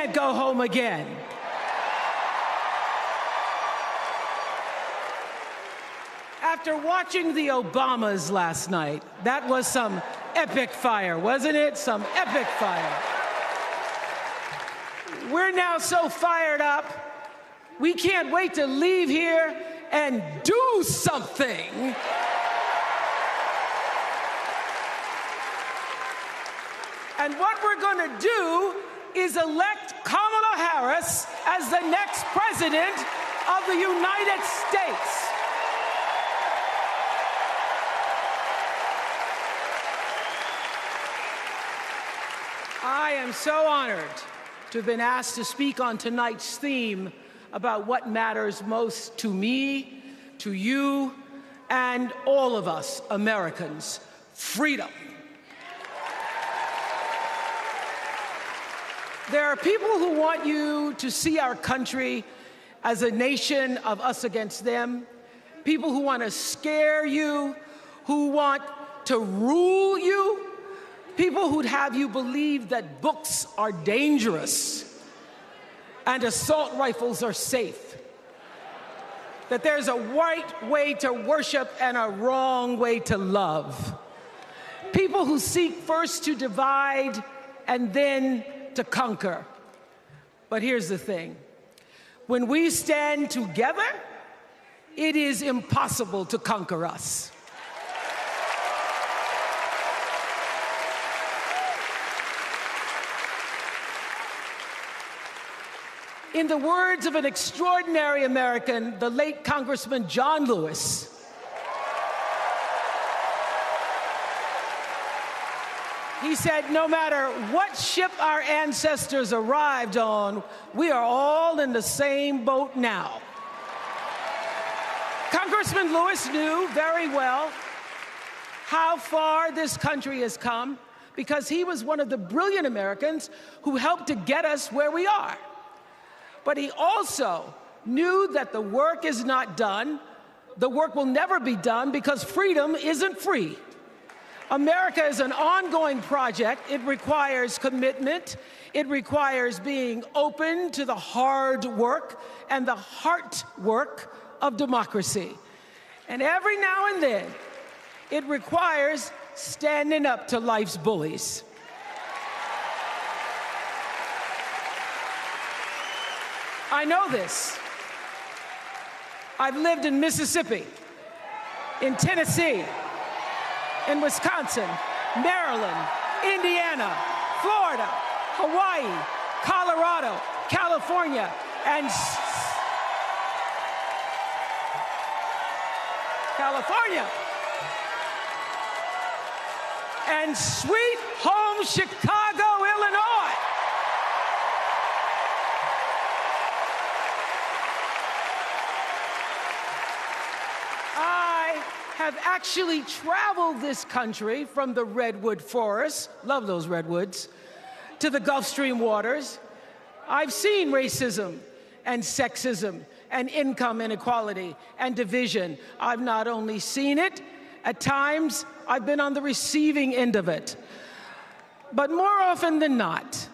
can't go home again. After watching the Obamas last night, that was some epic fire, wasn't it? Some epic fire. We're now so fired up, we can't wait to leave here and do something. And what we're going to do is elect Kamala Harris as the next president of the United States. I am so honored to have been asked to speak on tonight's theme about what matters most to me, to you, and all of us Americans: freedom. There are people who want you to see our country as a nation of us against them, people who want to scare you, who want to rule you, people who'd have you believe that books are dangerous and assault rifles are safe, that there's a right way to worship and a wrong way to love, people who seek first to divide and then to conquer. But here's the thing. When we stand together, it is impossible to conquer us. In the words of an extraordinary American, the late Congressman John Lewis, he said, no matter what ship our ancestors arrived on, we are all in the same boat now. Congressman Lewis knew very well how far this country has come because he was one of the brilliant Americans who helped to get us where we are. But he also knew that the work is not done. The work will never be done because freedom isn't free. America is an ongoing project. It requires commitment. It requires being open to the hard work and the heart work of democracy. And every now and then, it requires standing up to life's bullies. I know this. I've lived in Mississippi, in Tennessee, in Wisconsin, Maryland, Indiana, Florida, Hawaii, Colorado, California, and sweet home Chicago, Illinois. Have actually traveled this country from the redwood forests, love those redwoods, to the Gulf Stream waters. I've seen racism and sexism and income inequality and division. I've not only seen it, at times I've been on the receiving end of it. But more often than not,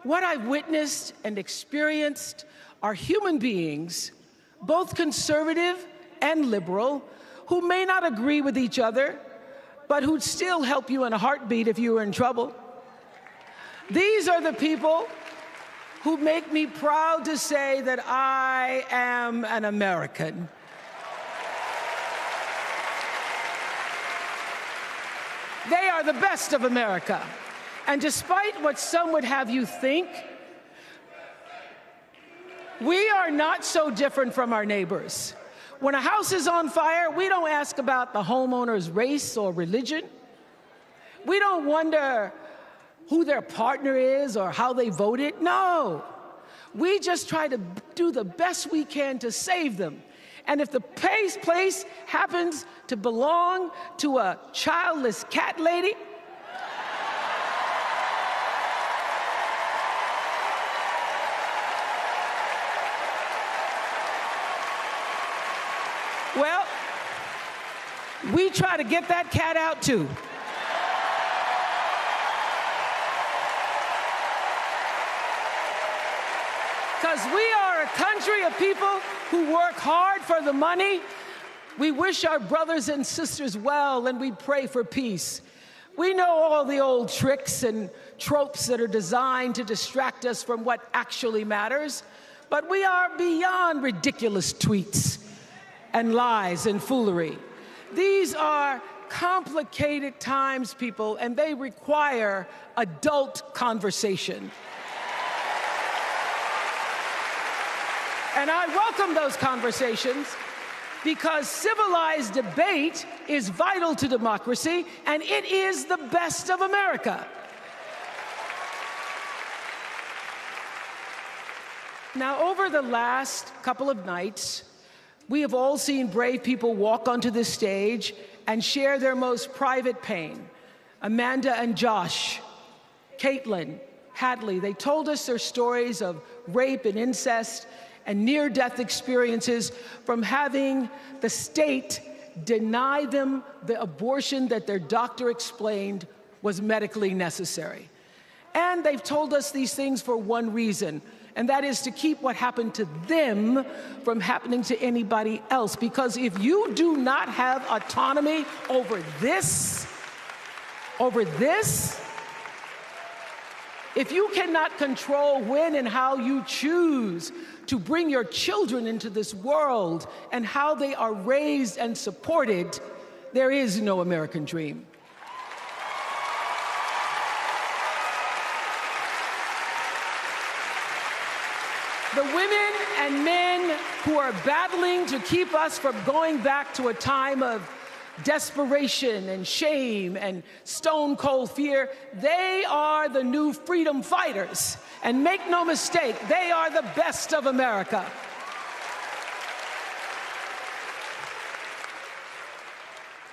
what I've witnessed and experienced are human beings, both conservative and liberal, who may not agree with each other, but who'd still help you in a heartbeat if you were in trouble. These are the people who make me proud to say that I am an American. They are the best of America. And despite what some would have you think, we are not so different from our neighbors. When a house is on fire, we don't ask about the homeowner's race or religion. We don't wonder who their partner is or how they voted. No. We just try to do the best we can to save them. And if the place happens to belong to a childless cat lady, well, we try to get that cat out too. Because we are a country of people who work hard for the money. We wish our brothers and sisters well, and we pray for peace. We know all the old tricks and tropes that are designed to distract us from what actually matters, but we are beyond ridiculous tweets and lies and foolery. These are complicated times, people, and they require adult conversation. And I welcome those conversations because civilized debate is vital to democracy, and it is the best of America. Now, over the last couple of nights, we have all seen brave people walk onto this stage and share their most private pain. Amanda and Josh, Caitlin, Hadley, they told us their stories of rape and incest and near-death experiences from having the state deny them the abortion that their doctor explained was medically necessary. And they've told us these things for one reason, and that is to keep what happened to them from happening to anybody else. Because if you do not have autonomy over this, if you cannot control when and how you choose to bring your children into this world and how they are raised and supported, there is no American dream. The women and men who are battling to keep us from going back to a time of desperation and shame and stone cold fear, they are the new freedom fighters. And make no mistake, they are the best of America.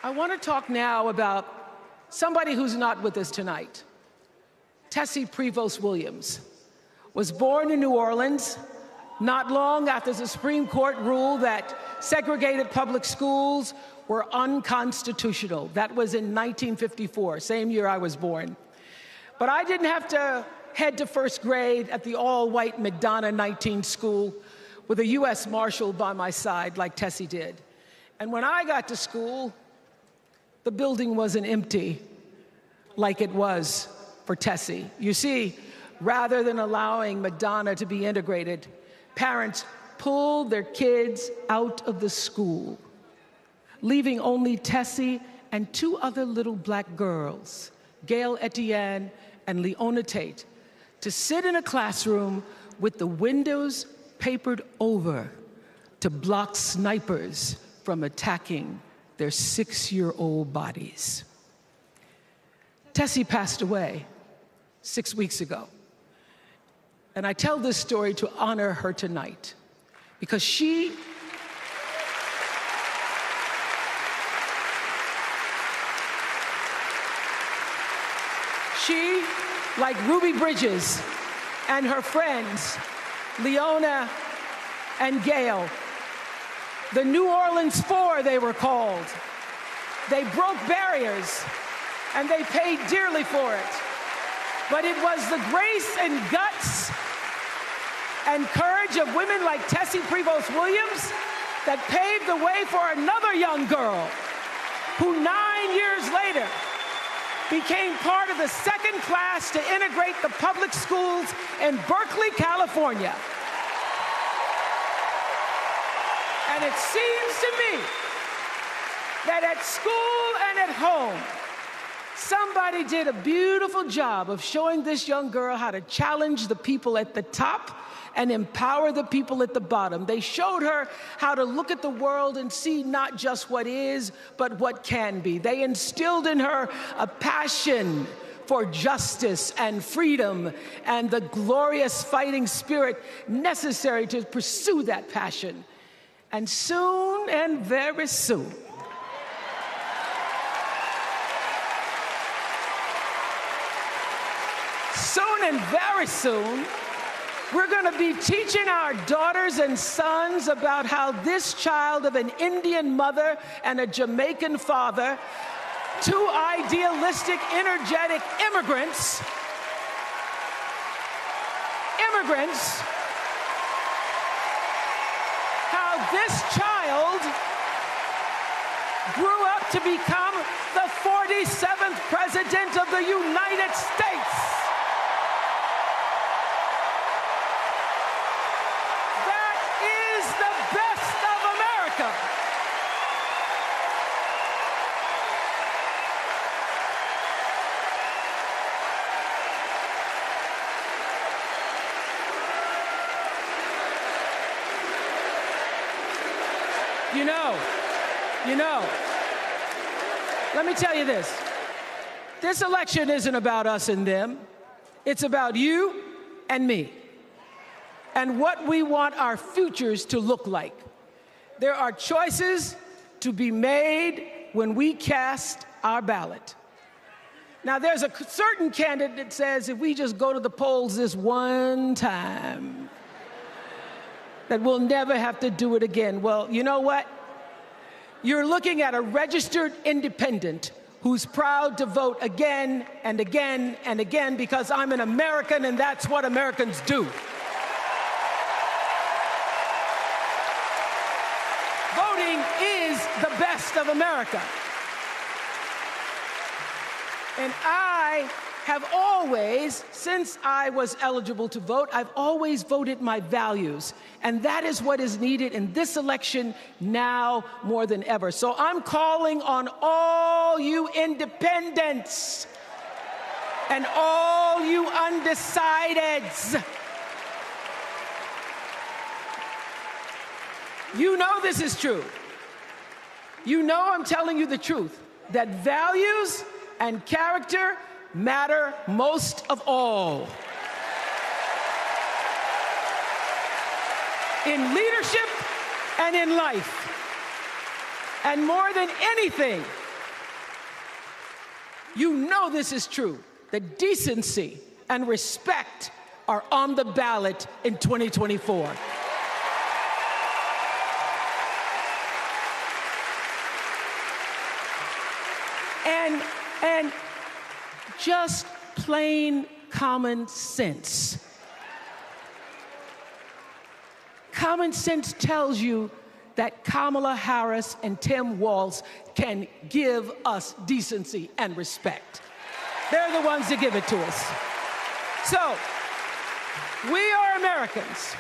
I want to talk now about somebody who's not with us tonight. Tessie Prevost Williams was born in New Orleans not long after the Supreme Court ruled that segregated public schools were unconstitutional. That was in 1954, same year I was born. But I didn't have to head to first grade at the all-white McDonough 19 school with a U.S. Marshal by my side like Tessie did. And when I got to school, the building wasn't empty like it was for Tessie. You see, rather than allowing McDonough to be integrated, parents pulled their kids out of the school, leaving only Tessie and two other little black girls, Gail Etienne and Leona Tate, to sit in a classroom with the windows papered over to block snipers from attacking their 6-year-old bodies. Tessie passed away 6 weeks ago. And I tell this story to honor her tonight because she like Ruby Bridges and her friends, Leona and Gail, the New Orleans Four they were called. They broke barriers and they paid dearly for it. But it was the grace and guts and courage of women like Tessie Prevost Williams that paved the way for another young girl who 9 years later became part of the second class to integrate the public schools in Berkeley, California. And it seems to me that at school and at home, somebody did a beautiful job of showing this young girl how to challenge the people at the top and empower the people at the bottom. They showed her how to look at the world and see not just what is, but what can be. They instilled in her a passion for justice and freedom and the glorious fighting spirit necessary to pursue that passion. And soon, and very soon, and very soon, we're going to be teaching our daughters and sons about how this child of an Indian mother and a Jamaican father, two idealistic, energetic immigrants this child grew up to become the 47th President of the United States. That is the best of America. You know, let me tell you this. This election isn't about us and them. It's about you and me and what we want our futures to look like. There are choices to be made when we cast our ballot. Now, there's a certain candidate that says if we just go to the polls this one time, that we'll never have to do it again. Well, you know what? You're looking at a registered independent who's proud to vote again and again and again because I'm an American and that's what Americans do. Voting is the best of America. And I have always, since I was eligible to vote, I've always voted my values. And that is what is needed in this election now more than ever. So I'm calling on all you independents and all you undecideds. You know this is true. You know I'm telling you the truth, that values and character matter most of all. In leadership and in life. And more than anything, you know this is true, that decency and respect are on the ballot in 2024. And just plain common sense. Common sense tells you that Kamala Harris and Tim Walz can give us decency and respect. They're the ones that give it to us. So, we are Americans.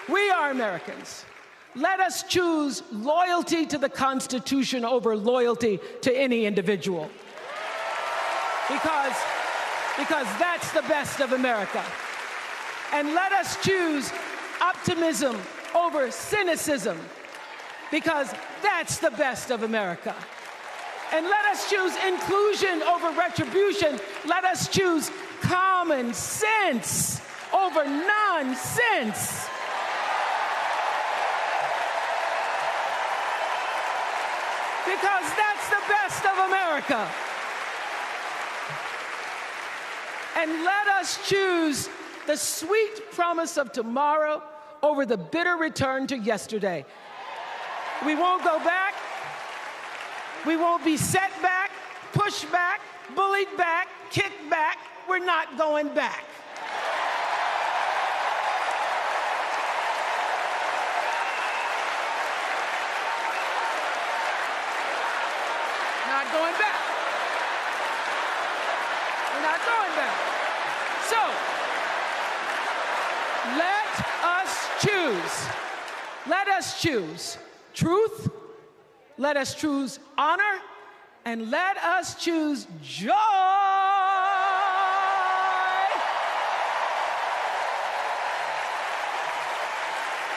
We are Americans. Let us choose loyalty to the Constitution over loyalty to any individual. Because that's the best of America. And let us choose optimism over cynicism, because that's the best of America. And let us choose inclusion over retribution. Let us choose common sense over nonsense. Because that's the best of America. And let us choose the sweet promise of tomorrow over the bitter return to yesterday. We won't go back. We won't be set back, pushed back, bullied back, kicked back. We're not going back. Not going back. We're not going back. So, let us choose. Let us choose truth. Let us choose honor. And let us choose joy.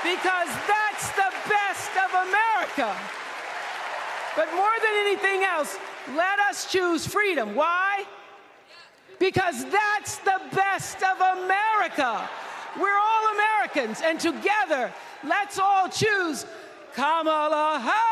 Because that's the best of America. But more than anything else, let us choose freedom. Why? Because that's the best of America. We're all Americans, and together, let's all choose Kamala Harris.